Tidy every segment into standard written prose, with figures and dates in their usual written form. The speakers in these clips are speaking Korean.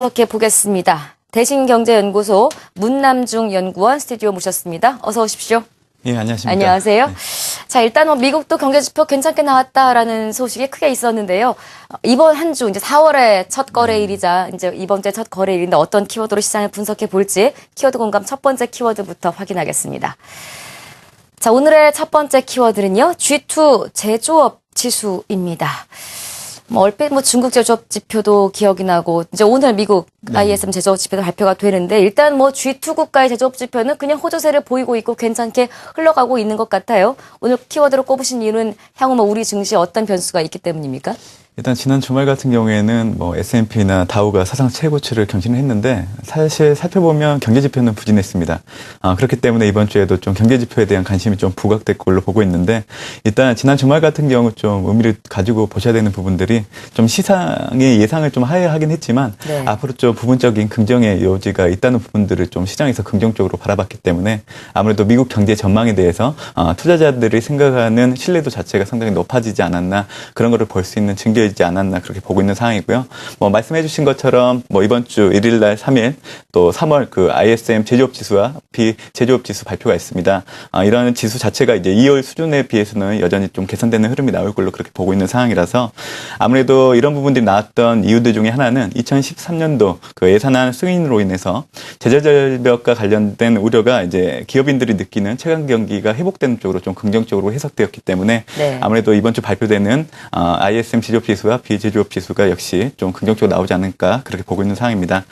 이렇게 보겠습니다. 대신경제연구소 문남중 연구원 스튜디오 모셨습니다. 어서 오십시오. 예, 안녕하십니까. 안녕하세요. 네. 자, 일단 미국도 경제지표 괜찮게 나왔다라는 소식이 크게 있었는데요. 이번 한 주 이제 4월의 첫 거래일이자 이제 이번 주의 첫 거래일인데 어떤 키워드로 시장을 분석해 볼지 키워드 공감 첫 번째 키워드부터 확인하겠습니다. 자, 오늘의 첫 번째 키워드는요. G2 제조업 지수입니다. 얼핏 중국 제조업 지표도 기억이 나고 이제 오늘 미국 ISM 제조업 지표도 발표가 되는데 일단 G2 국가의 제조업 지표는 그냥 호조세를 보이고 있고 괜찮게 흘러가고 있는 것 같아요. 오늘 키워드로 꼽으신 이유는 향후 우리 증시에 어떤 변수가 있기 때문입니까? 일단 지난 주말 같은 경우에는 S&P나 다우가 사상 최고치를 경신을 했는데 사실 살펴보면 경제 지표는 부진했습니다. 그렇기 때문에 이번 주에도 좀 경제 지표에 대한 관심이 좀 부각될 걸로 보고 있는데 일단 지난 주말 같은 경우 좀 의미를 가지고 보셔야 되는 부분들이 좀 시장의 예상을 좀 하회하긴 했지만 네. 앞으로 좀 부분적인 긍정의 여지가 있다는 부분들을 좀 시장에서 긍정적으로 바라봤기 때문에 아무래도 미국 경제 전망에 대해서 투자자들이 생각하는 신뢰도 자체가 상당히 높아지지 않았나 그런 거를 볼 수 있는 증거이지 않았나 그렇게 보고 있는 상황이고요. 말씀해 주신 것처럼 이번 주 1일 날 3일 또 3월 그 ISM 제조업 지수와 비제조업 지수 발표가 있습니다. 이런 지수 자체가 이제 2월 수준에 비해서는 여전히 좀 개선되는 흐름이 나올 걸로 그렇게 보고 있는 상황이라서 아무래도 이런 부분들이 나왔던 이유들 중에 하나는 2013년도 그 예산안 승인으로 인해서 제재절벽과 관련된 우려가 이제 기업인들이 느끼는 최강 경기가 회복되는 쪽으로 좀 긍정적으로 해석되었기 때문에 네. 아무래도 이번 주 발표되는 ISM 제조업 지수와 비제조업 지수가 역시 좀 긍정적으로 나오지 않을까 그렇게 보고 있는 상황입니다.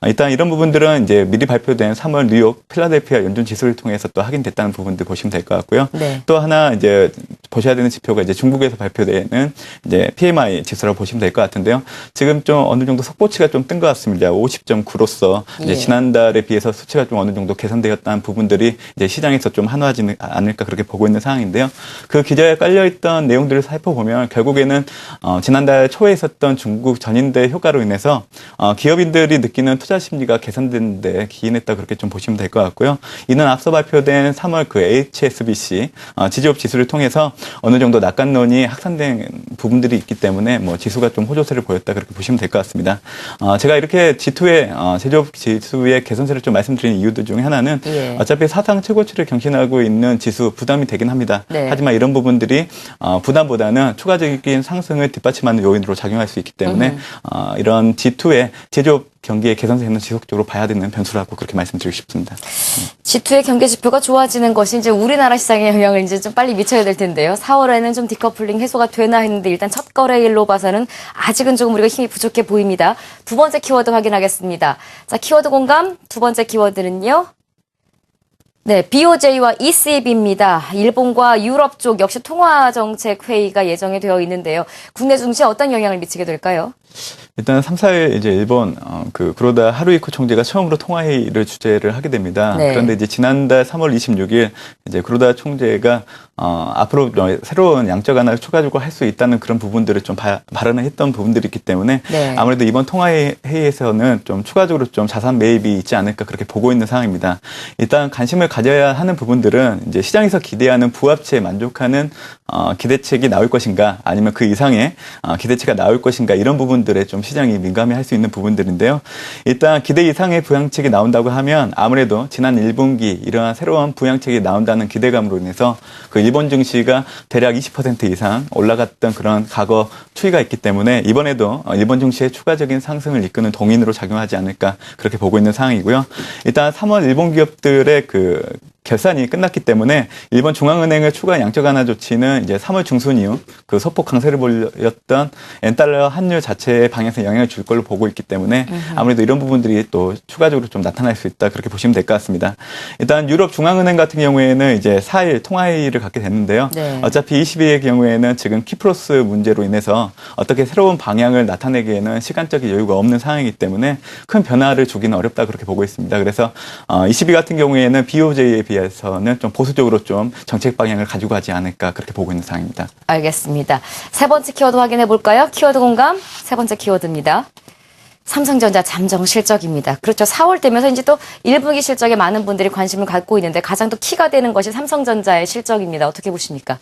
일단 이런 부분들은 이제 미리 발표된 3월 뉴욕, 필라델피아 연준 지수를 통해서 또 확인됐다는 부분들 보시면 될 것 같고요. 네. 또 하나 이제 보셔야 되는 지표가 이제 중국에서 발표되는 이제 PMI 지수라고 보시면 될 것 같은데요. 지금 좀 어느 정도 속보치가 좀 뜬 것 같습니다. 50.9로서 이제 지난달에 비해서 수치가 좀 어느 정도 개선되었다는 부분들이 이제 시장에서 좀 한화하지 않을까 그렇게 보고 있는 상황인데요. 그 기저에 깔려있던 내용들을 살펴보면 결국에는 지난달 초에 있었던 중국 전인대 효과로 인해서 기업인들이 느끼는 투자 심리가 개선된 데 기인했다 그렇게 좀 보시면 될 것 같고요. 이는 앞서 발표된 3월 그 HSBC 지지업 지수를 통해서 어느 정도 낙관론이 확산된 부분들이 있기 때문에 지수가 좀 호조세를 보였다 그렇게 보시면 될 것 같습니다. 제가 이렇게 G2의 제조업 지수의 개선세를 좀 말씀드리는 이유들 중에 하나는 어차피 사상 최고치를 경신하고 있는 지수 부담이 되긴 합니다. 네. 하지만 이런 부분들이 부담보다는 추가적인 상승을 뒷받침하는 요인으로 작용할 수 있기 때문에 이런 G2의 제조업 경기의 개선세는 지속적으로 봐야 되는 변수라고 그렇게 말씀드리고 싶습니다. G2의 경제 지표가 좋아지는 것이 이제 우리나라 시장에 영향을 이제 좀 빨리 미쳐야 될 텐데요. 4월에는 좀 디커플링 해소가 되나 했는데 일단 첫 거래일로 봐서는 아직은 조금 우리가 힘이 부족해 보입니다. 두 번째 키워드 확인하겠습니다. 자, 키워드 공감 두 번째 키워드는요. 네, BOJ와 ECB입니다. 일본과 유럽 쪽 역시 통화정책 회의가 예정이 되어 있는데요. 국내 증시에 어떤 영향을 미치게 될까요? 일단 3, 4일 이제 일본 구로다 하루이코 총재가 처음으로 통화회의를 주재를 하게 됩니다. 네. 그런데 이제 지난달 3월 26일 이제 구로다 총재가 앞으로 새로운 양적 완화를 추가적으로 할 수 있다는 그런 부분들을 좀 발언을 했던 부분들이 있기 때문에 네. 아무래도 이번 통화회의에서는 좀 추가적으로 좀 자산 매입이 있지 않을까 그렇게 보고 있는 상황입니다. 일단 관심을 가져야 하는 부분들은 이제 시장에서 기대하는 부합치에 만족하는 기대책이 나올 것인가 아니면 그 이상의 기대치가 나올 것인가 이런 부분들에 좀 시장이 민감해할 수 있는 부분들인데요. 일단 기대 이상의 부양책이 나온다고 하면 아무래도 지난 1분기 이러한 새로운 부양책이 나온다는 기대감으로 인해서 그 일본 증시가 대략 20% 이상 올라갔던 그런 과거 추이가 있기 때문에 이번에도 일본 증시의 추가적인 상승을 이끄는 동인으로 작용하지 않을까 그렇게 보고 있는 상황이고요. 일단 3월 일본 기업들의 결산이 끝났기 때문에 일본 중앙은행의 추가 양적 완화 조치는 이제 3월 중순 이후 그 소폭 강세를 보였던 엔달러 환율 자체의 방향에 영향을 줄 걸로 보고 있기 때문에 아무래도 이런 부분들이 또 추가적으로 좀 나타날 수 있다 그렇게 보시면 될 것 같습니다. 일단 유럽 중앙은행 같은 경우에는 이제 4일 통화회의를 갖게 됐는데요. 네. 어차피 ECB의 경우에는 지금 키프로스 문제로 인해서 어떻게 새로운 방향을 나타내기에는 시간적인 여유가 없는 상황이기 때문에 큰 변화를 주기는 어렵다 그렇게 보고 있습니다. 그래서 ECB 같은 경우에는 BOJ에 비해서는 좀 보수적으로 좀 정책 방향을 가지고 가지 않을까 그렇게 보고 있는 상황입니다. 알겠습니다. 세 번째 키워드 확인해 볼까요? 키워드 공감 세 번째 키워드입니다. 삼성전자 잠정 실적입니다. 그렇죠. 4월 되면서 이제 또 1분기 실적에 많은 분들이 관심을 갖고 있는데 가장 또 키가 되는 것이 삼성전자의 실적입니다. 어떻게 보십니까?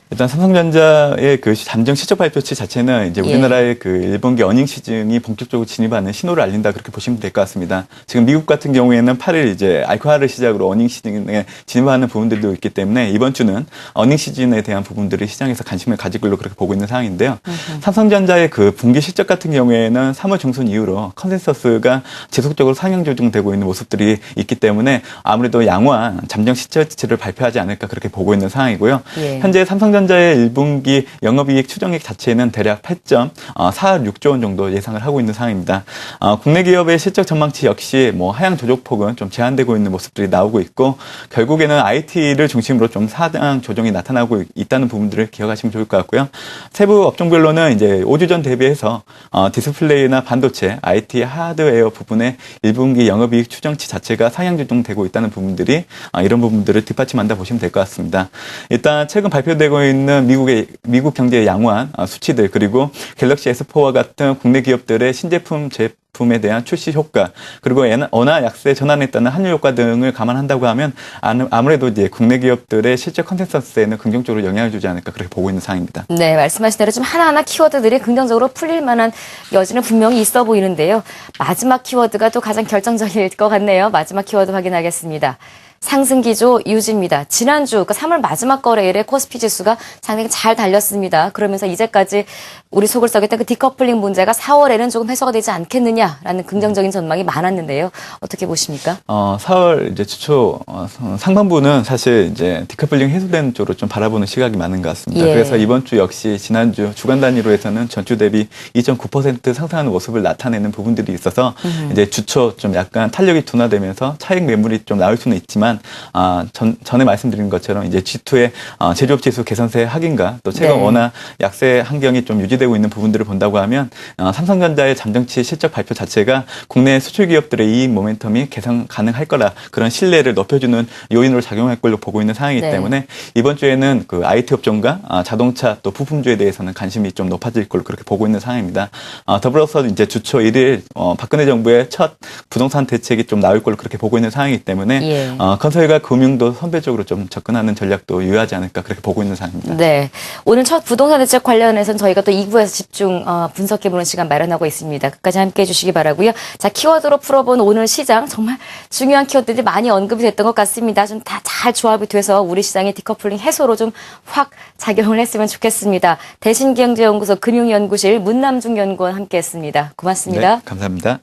일단 삼성전자의 그 잠정 실적 발표치 자체는 이제 예. 우리나라의 그 1분기 어닝 시즌이 본격적으로 진입하는 신호를 알린다 그렇게 보시면 될 것 같습니다. 지금 미국 같은 경우에는 8일 이제 알코올을 시작으로 어닝 시즌에 진입하는 부분들도 있기 때문에 이번 주는 어닝 시즌에 대한 부분들이 시장에서 관심을 가질 걸로 그렇게 보고 있는 상황인데요. 삼성전자의 그 분기 실적 같은 경우에는 3월 중순 이후로 컨센서스가 지속적으로 상향 조정되고 있는 모습들이 있기 때문에 아무래도 양호한 잠정 실적치를 발표하지 않을까 그렇게 보고 있는 상황이고요. 예. 현재 삼성전자의 1분기 영업이익 추정액 자체는 대략 8.46조 원 정도 예상을 하고 있는 상황입니다. 국내 기업의 실적 전망치 역시 뭐 하향 조정폭은 좀 제한되고 있는 모습들이 나오고 있고 결국에는 IT를 중심으로 좀 하향 조정이 나타나고 있다는 부분들을 기억하시면 좋을 것 같고요. 세부 업종별로는 이제 5주 전 대비해서 디스플레이나 반도체, IT 하드웨어 부분의 1분기 영업이익 추정치 자체가 상향 조정되고 있다는 부분들이 이런 부분들을 뒷받침한다 보시면 될 것 같습니다. 일단 최근 발표되고 있는 미국 경제의 양호한 수치들 그리고 갤럭시 S4와 같은 국내 기업들의 신제품 제품에 대한 출시 효과 그리고 원화 약세 전환에 따른 환율 효과 등을 감안한다고 하면 아무래도 이제 국내 기업들의 실적 컨센서스에는 긍정적으로 영향을 주지 않을까 그렇게 보고 있는 상황입니다. 네, 말씀하신 대로 좀 하나하나 키워드들이 긍정적으로 풀릴 만한 여지는 분명히 있어 보이는데요. 마지막 키워드가 또 가장 결정적일 것 같네요. 마지막 키워드 확인하겠습니다. 상승 기조 유지입니다. 지난주 그러니까 3월 마지막 거래일에 코스피 지수가 상당히 잘 달렸습니다. 그러면서 이제까지 우리 속을 썩였던 그 디커플링 문제가 4월에는 조금 해소가 되지 않겠느냐라는 긍정적인 전망이 많았는데요. 어떻게 보십니까? 4월 이제 주초 상반부는 사실 이제 디커플링 해소되는 쪽으로 좀 바라보는 시각이 많은 것 같습니다. 예. 그래서 이번 주 역시 지난주 주간 단위로 해서는 전주 대비 2.9% 상승하는 모습을 나타내는 부분들이 있어서 이제 주초 좀 약간 탄력이 둔화되면서 차익 매물이 좀 나올 수는 있지만 전에 말씀드린 것처럼 이제 G2의 제조업 지수 개선세 확인과 또 최근 네. 원화 약세 환경이 좀 유지되고 있는 부분들을 본다고 하면 삼성전자의 잠정치 실적 발표 자체가 국내 수출 기업들의 이익 모멘텀이 개선 가능할 거라 그런 신뢰를 높여주는 요인으로 작용할 걸로 보고 있는 상황이기 네. 때문에 이번 주에는 그 IT 업종과 자동차 또 부품주에 대해서는 관심이 좀 높아질 걸로 그렇게 보고 있는 상황입니다. 더불어서 이제 주초 1일 박근혜 정부의 첫 부동산 대책이 좀 나올 걸로 그렇게 보고 있는 상황이기 때문에 예. 건설과 금융도 선별적으로 좀 접근하는 전략도 유효하지 않을까 그렇게 보고 있는 상황입니다. 네. 오늘 첫 부동산 대책 관련해서는 저희가 또 2부에서 집중 분석해보는 시간 마련하고 있습니다. 끝까지 함께해 주시기 바라고요. 자, 키워드로 풀어본 오늘 시장 정말 중요한 키워드들이 많이 언급이 됐던 것 같습니다. 좀 다 잘 조합이 돼서 우리 시장의 디커플링 해소로 좀 확 작용을 했으면 좋겠습니다. 대신경제연구소 금융연구실 문남중 연구원 함께했습니다. 고맙습니다. 네, 감사합니다.